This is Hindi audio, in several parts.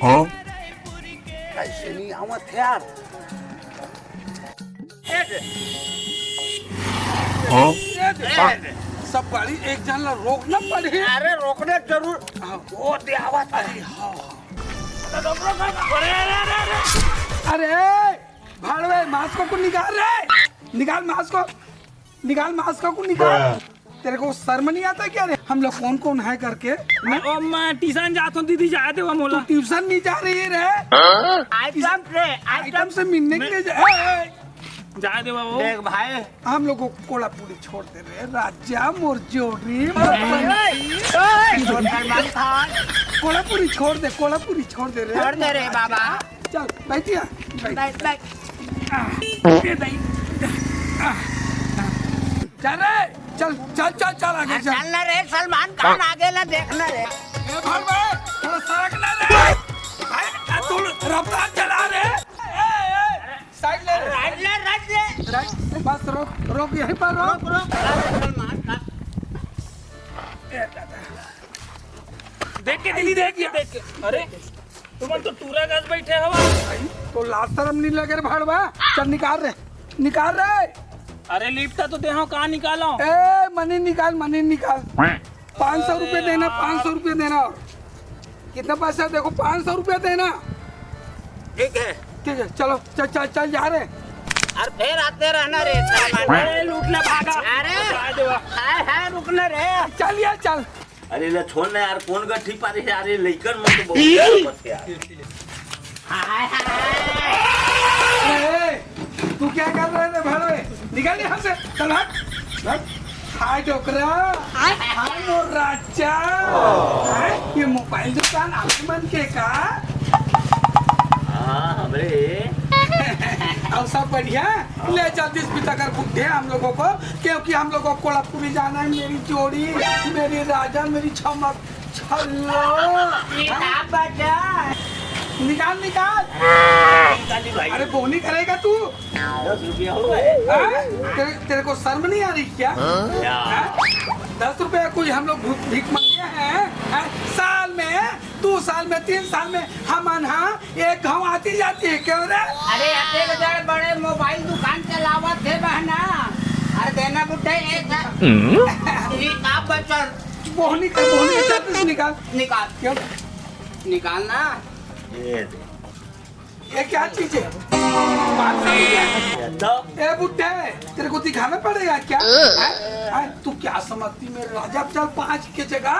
कैसे नहीं आवत यार। सब गाड़ी एक जन ला रोकना पड़े। अरे रोकने जरूर वो दे आवत। अरे भाड़वे मास्क को निकाल रे, निकाल मास्क को निकाल। तेरे को शर्म नहीं आता क्या रे? हम लोग कौन कौन है करके मैं ट्यूशन जाता हूँ दीदी, जाते हुआ मोला। ट्यूशन नहीं जा रही है रे? आइटम से मिलने के लिए जा दे बाबू। देख भाई, हम लोग को कोल्हापुरी छोड़ दे रहे। राजा मोर जोड़ी कोल्हापुरी छोड़ दे, कोल्हापुरी छोड़ दे छोड़ दे रे बाबा। चल बैठिए, बैठ। चल रे, चल चल चल चल आगे चल। चलना रे सलमान खान, आगे ना देखना रे। ए भाई भाई थोड़ा सरकना रे भाई, तू रफ्तार चला रे। साइड ले रे, राइट ले। राइट बस रोक यहीं पर रोक। सलमान खान देख के दीदी, देख के। अरे तुम तो टूरा गज बैठे हो। तो लाज शर्म नहीं लगे रे भाड़वा? चल निकाल रे। अरे लिफ्ट तो दे कहाँ निकालो। ए मनी निकाल 500 रुपये देना, 500 रुपये देना। कितना पैसा? देखो 500 रुपये देना। ठीक है चलो चल चल चल जा रहे। और फिर आते रहना रे सलमान। लूटने भागा। अरे रुकना रे। चल यार चल। अरे ले छोड़ ना यार, कौन गट्ठी पारे है? अरे लेकर मत बहुत यार। तू क्या कर रहे थे भाड़वे? निकल यहाँ से, चल हट। हाय डोकरा, हाय मोर राजा। ये मोबाइल दुकान आपके मन के का? हाँ हमरे और सब बढ़िया। ले जल्दी पिता कर बुद्धे हम लोगों को, क्योंकि हम लोगों को कोल्हापुरी जाना है। मेरी जोड़ी, मेरी राजा, मेरी छमक छल्लो। निकाल। अरे बोनी करेगा तू? 10 रुपया हो गए। तेरे को शर्म नहीं आ रही क्या? 10 रुपया कोई हम लोग भीख मंगे हैं? साल में 2 साल में 3 साल में हम एक गाँव आती जाती है क्यों रे? अरे अते बजाय बड़े मोबाइल दुकान चलावत थे बहना। अरे देना बुढ़े एक आप बचर बोहनी का निकाल क्यों? निकालना। ये क्या चीज है? 500 रुपया। तो ए बुड्ढे, तेरे को दिखाना पड़ेगा क्या? तू क्या समझती मेरे राजा? चल 5 की जगह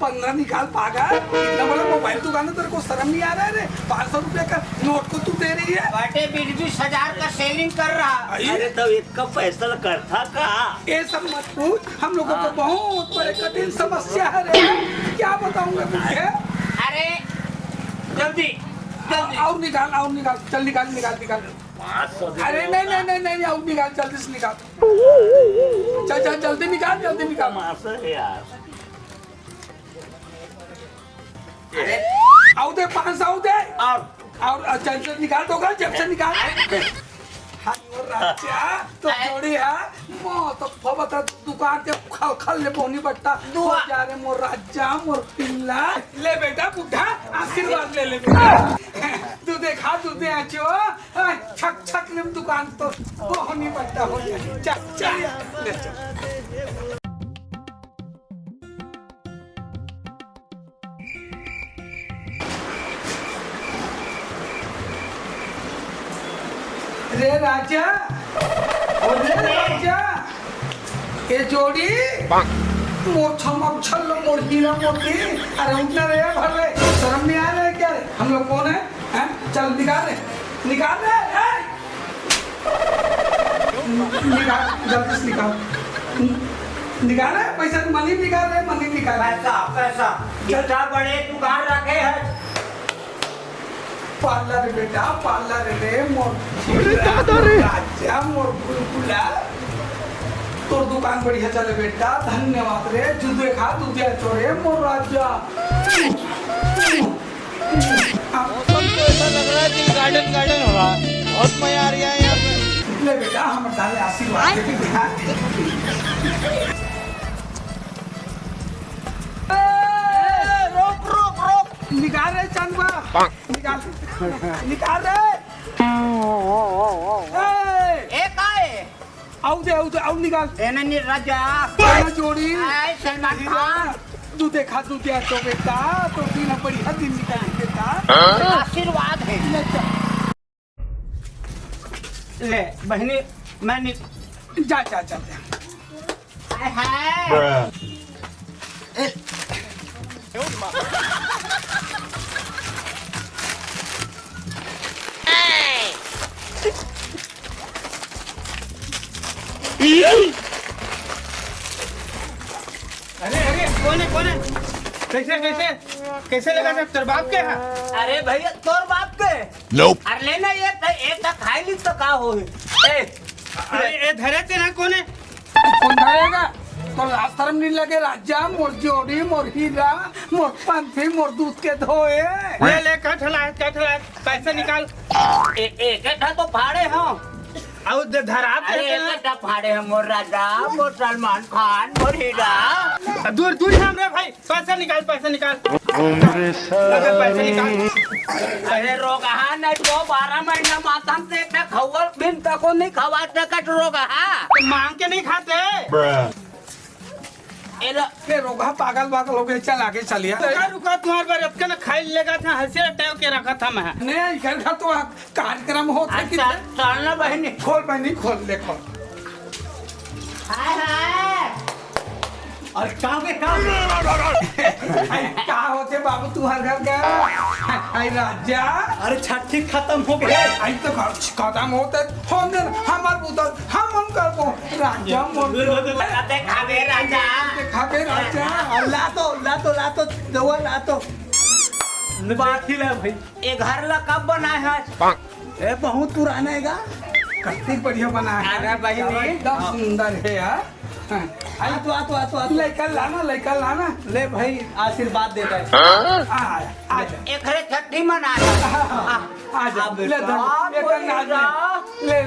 15 निकाल पागा। इतना बड़ा मोबाइल दुकान है, तेरे को शर्म नहीं आ रहा है रे? 500 रुपया का नोट को तू दे रही है। बटे 20,000 का सेलिंग कर रहा। अरे तब इसका फैसला करता का? ये सब मत पूछ, हम लोगों को बहुत बड़े कठिन समस्या है रे। क्या बताऊंगा तुझे? अरे जल्दी और निकाल, चल निकाल। 500 अरे नहीं और निकाल, जल्दी से निकाल। चल जल्दी निकाल। मासा है यार। आओ दे 500 दे। और चल निकाल दो, जब से निकाल। राजा तो जोड़ी है तो बता दुकान के खल ले पोनी बट्टा जा रे मोर राजा मोर पिल्ला। ले बेटा बुढ़ा आशीर्वाद ले बेटा। तू देखा तू दे आचो छक ने दुकान तो पोनी बट्टा हो गया। चल ले चल। रे राजा, ये जोड़ी मोर छमक छल्लो मोर हीरा मोती। अरे उठना रे भले, शर्म नहीं आ रहा है क्या? हम लोग कौन है? चल निकाल रे। निकाल जल्दी से निकाल रे पैसा। मनी निकाल। पैसा कितना बड़े दुकान रखे है। पार्लर बेटा, पार्लर रे मोर राजा मोर बुलबुला। तोर दुकान बढ़िया चले बेटा, धन्यवाद रे। जुदे खा दूधे चोरे मोर राजा। ऐसा लग रहा है कि गार्डन हो रहा है। बहुत मजा आ रहा है यहाँ पे। ले बेटा हम डाले आशीर्वाद रोक निकाल निकाल रे चंदवा, निकाल निकाल रे। एक आए आओ दे आओ निकाल। एननी राजा गाना जोड़ी आए सलमान खान तू देखा तू क्या तो बेटा तो तीन बड़ी हद दिन निकाल बेटा। आशीर्वाद है। ले बहनी मैं जा जा जा है अरे कौन है कैसे लगा सब तेरे बाप के है? अरे भैया तोर बाप के अरे लेना ये एक तक खाई ली तो का हो अरे ए धरे तेरा कौन है? कौन धरेगा तो लाशरम नहीं लगे राजा मोर जोड़ी मोर हीरा मोर पंथी मोर दूध के धोए। ले कट हला पैसे निकाल। एक तो फाड़े हो और धरा अरे एक फाड़े हैं मोर राजा मोर सलमान खान मोर हीरा। दूर हम रे भाई पैसा निकाल पैसे निकाल। अरे रोगा नहीं तो 12 महीना माता से खबर बिन तको नहीं खवाते कट रोगा मांग के नहीं खाते। फिर रोगा पागल हो गए चल आगे चलिए। रुका तुम्हारे बार अब ना खाई लेगा था हंसे टेव के रखा था मैं। नहीं घर का तो कार्यक्रम होता है अच्छा चलना बहनी खोल बहनी खोल ले खोल। और क्या क्या होते बाबू तू हर घर का आई राजा। अरे छठी खत्म हो गई। आई तो खत्म होते हम हमार पुत्र हम करबो राजा मोर खावे राजा खाबे राजा। ला तो बात ही ले भाई। ये घर ला कब बना है? ए बहुत पुराना है गा। कितनी बढ़िया बना है अरे बहनी एकदम सुंदर है यार। आ तो लड़का लाना ले भाई आशीर्वाद दे रहे। आ जा एक घरे छठी मना है। आ जा ले धर एक नाच ले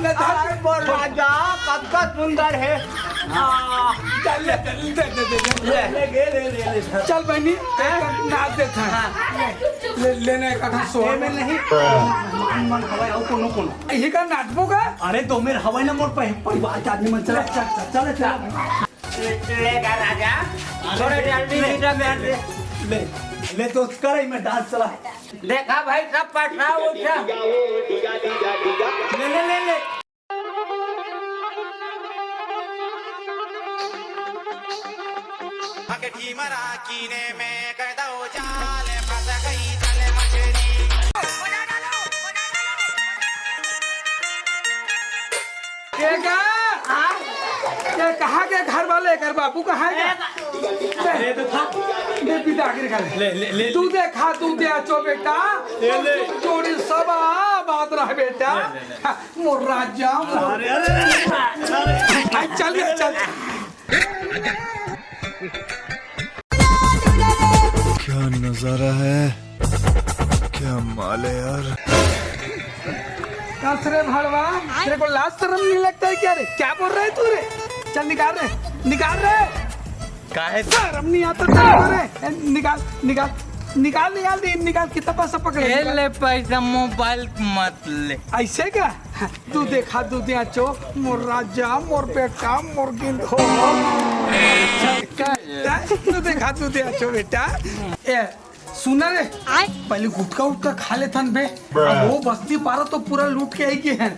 ले धर बोल राजा कब का सुंदर है। चल ले चल बहनी नाच देता है लेने का सोहे में नहीं मन हवाई हो कोनो यही का नाचबो का। अरे दो मेरे हवाई नंबर परिवार के आदमी मन चला चल लेगा राजा थोड़े जल्दी मीठा में ले तो कर मैं डांस चला। देखा भाई सब पटना उठा ले ये कहाँ के घर वाले घर बाबू कहाँ है पिता के घर ले तू देखा तू दे चो बेटा जोड़ी सब बात रहा बेटा मोर राजा चल चल। क्या नजारा है, क्या माल है यार। रे भड़वा तेरे को लाज शर्म नहीं लगता है क्या रे? क्या बोल रहे तू रे? चल निकाल रे काहे शर्म नहीं आता तेरे रे? निकाल कितना पैसा पकड़े ले पैसा मोबाइल मत ले ऐसे क्या? तू देखा तू दिया चो मोर राजा मोर बेटा मोर गिंद हो तू देखा तू दिया चो बेटा। ए सुना रे पहले गुटका खा लेथन बे वो बस्ती पारा तो पूरा लूट के आई के हैं।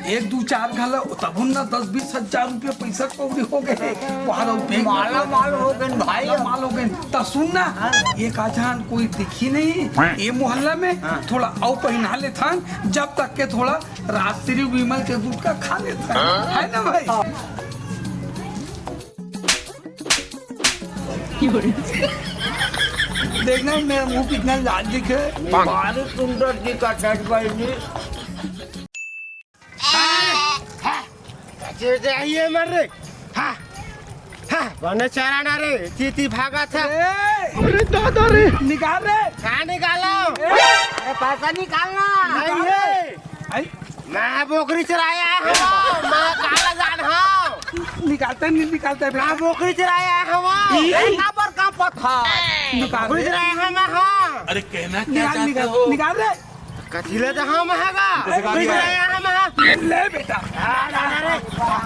1 2 4 घाला तब ना 10-20 हजार रुपया पैसा कौड़ी हो गए माल हो गए भाई माल हो गए। तब सुन ना एक आजान कोई दिखी नहीं ये मोहल्ला में थोड़ा आओ पहना लेथन जब तक के थोड़ा राजश्री विमल के गुटका खा लेथन है ना भाई। देखना मेरा मुंह कितना लाल दिखे। बारी सुंदर दिखा बहनी ये मर रे बने चराना रे तीती भागा था। अरे दादा रे निकाल रे कहाँ निकालो? अरे पैसा निकालना नहीं है मैं बोकरी चराया हूँ मैं काला जान हूँ निकालता नहीं मैं बोकरी चराया हूँ पर का तड़पत है। निकाल बोकरी रे चराया हम हाँ अरे कहना क्या निकाल चाहते निकाल हो? निकाल रे कथिले तो हम हैगा बोकरी चराया हम हाँ ले बेटा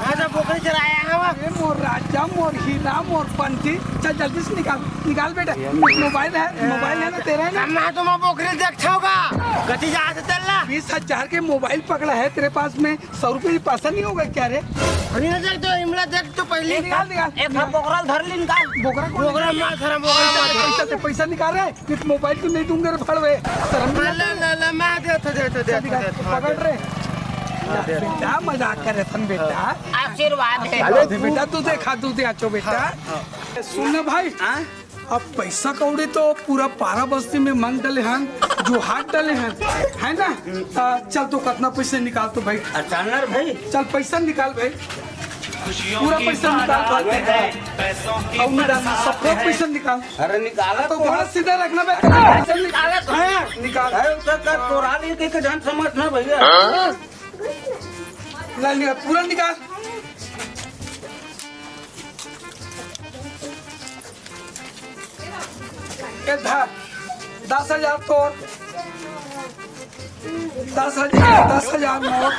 मैं तो बोकरी चराया हम अरे मोर राजा मोर हीरा मोर पंथी चल जल्दी से निकाल निकाल बेटा मोबाइल है ना तेरा है ना मैं तो मैं बोकरी देखा कथी जा से चलना 20,000 के मोबाइल पकड़ा है तेरे पास में 100 रुपये पैसा नहीं होगा क्या रे अरे ना देख तो इमला देख तो पहले निकाल निकाल एक हाथ बोकरल धर ली निकाल। बोकरा कौन बोकरा मार थरा बोकरा पैसा निकाल रहे इस मोबाइल को नहीं दूंगे रे फड़वे शर्म नहीं आता? ले मैं दे पकड़ रहे बेटा मजाक करे सन बेटा आशीर्वाद है। बेटा तू दे आचो बेटा सुन ना भाई अब पैसा कौड़ी तो पूरा पारा बस्ती में मांग डले हैं जो हाथ डले हैं है ना चल तो कितना पैसे निकाल तो भाई अचानक भाई चल पैसा निकाल भाई पूरा पैसा निकाल और निकाल सब पैसा निकाल अरे निकाला तो थोड़ा सीधा रखना पैसा निकाल तोरा लिए के जान समझना भैया। ला निकाल पूरा निकाल ये धर 10,000 तोड़ 10,000 नोट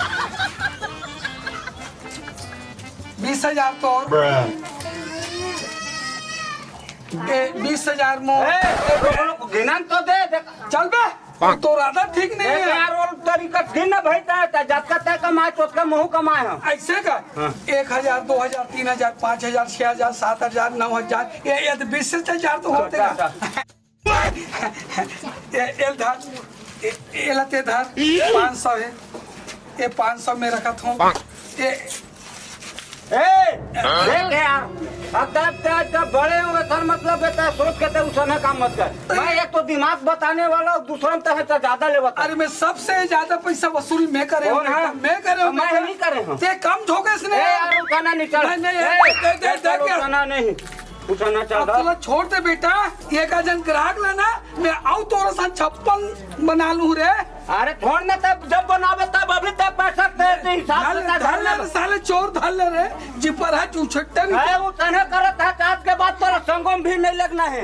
20,000 तोड़ 20,000 मोट गिनन तो दे चल बे तो राधा ठीक नहीं है यार और तरीका गिन भाई जब का तय कमाए तो उसका मुंह कमाए हम। ऐसे का 1,000 2,000 3,000 5,000 6,000 7,000 9,000 ये तो 20,000 तो होते का ये धर ये लते धर 500 है ये 500 में रखा था ये देख यार अब तब बड़े होंगे सर मतलब बेटा सोच के तो उसने काम मत कर। मैं एक तो दिमाग बताने वाला और दूसरा में तो ज्यादा ले बता। अरे मैं सबसे ज्यादा पैसा वसूल मैं करे हूँ कौन है? मैं करे हूँ मैं नहीं करे हूँ। ते कम ठोके इसने यार उठाना नहीं चल। दे उठाना नहीं उठाना चल चलो छोड़ दे बेटा एक आजन ग्राहक लेना मैं आऊ तोरा सा 56 बना लूं रे अरे छोड़ ना तब जब बनावे तब अभी तक पैसा दे हिसाब से धर ले साले चोर धर ले रे जिपर है चूछट्टा है वो तने करत है आज के बाद तोरा संगम भी नहीं लगना है।